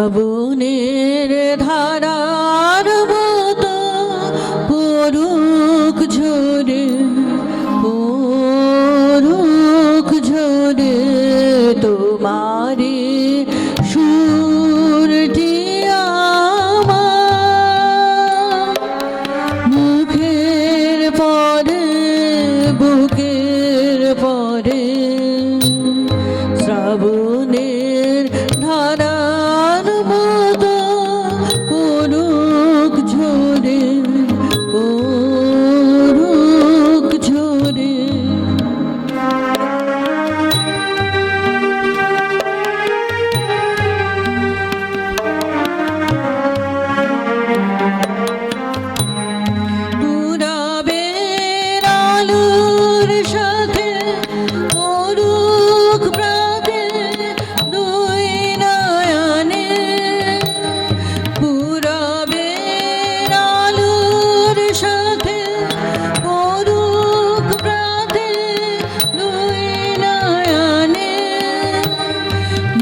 শ্রাবণের ধারার মতো পরুক ঝরে তোমারে সুরটি আমার মুখের পরে বুকের পরে শ্রাবণের ধারার মতো পরুক ঝরে পরুক ঝরে পুরাবের আলোর সাথে পরুক প্রাতে দুই নয়নে পুরাবের আলোর সাথে পরুক প্রাতে দুই নয়নে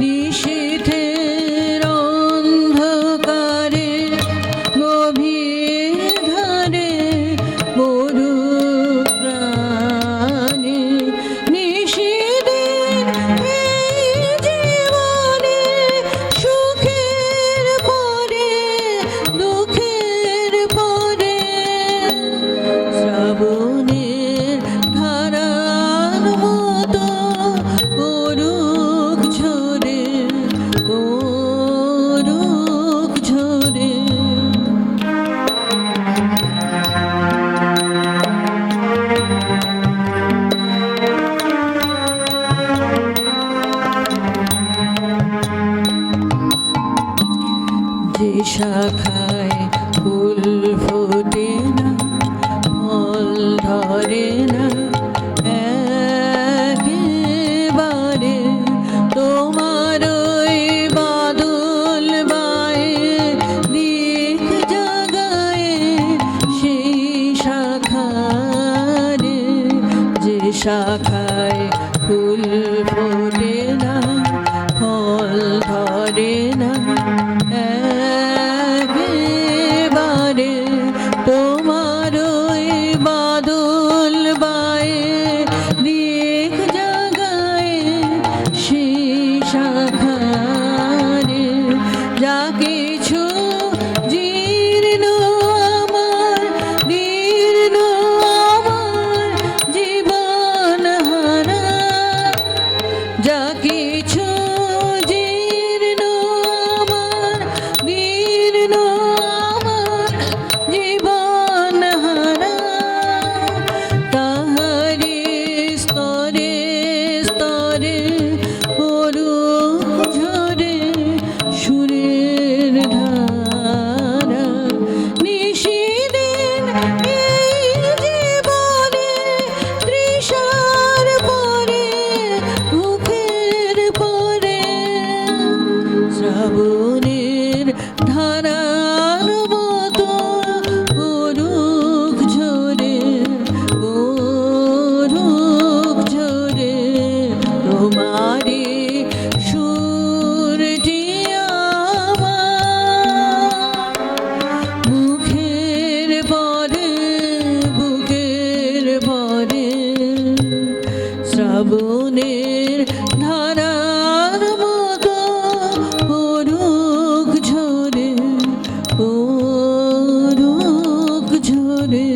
নিশীথের অন্ধকারে গভীর ধারে পরুক প্রাণে নিশীথের এই জীবনে সুখের পরে দুঃখের পরে শ্রাবণের ধারার মতো পরুক ঝরে পরুক ঝরে যে শাখায় ফুল ফোটে না ফল ধরে না একেবারে তোমার ওই বাদল বায়ে দিক জাগায়ে সেই শাখারে যে শাখায় ফুল ফোটে না ফল ধরে না একেবারে তোমার ওই বাদল বায়ে দিক জাগায়ে সেই শাখারে যা কিছু জীর্ণ আমার দীর্ণ আমার জীবন হারা যা কিছু জীর্ণ আমার দীর্ণ আমার জীবন হারা তাহারি স্তরে স্তরে পরুক ঝরে সুরের ধারা নিশীদিন এই জীবনে তৃষার পরে ভুখের পরে শ্রাবণের ধারার মতো পরুক ঝরে পরুক ঝরে তোমারে সুরটি আমার মুখের পরে বুকের পরে শ্রাবণের ধারার মতো পরুক ঝরে পরুক ঝরে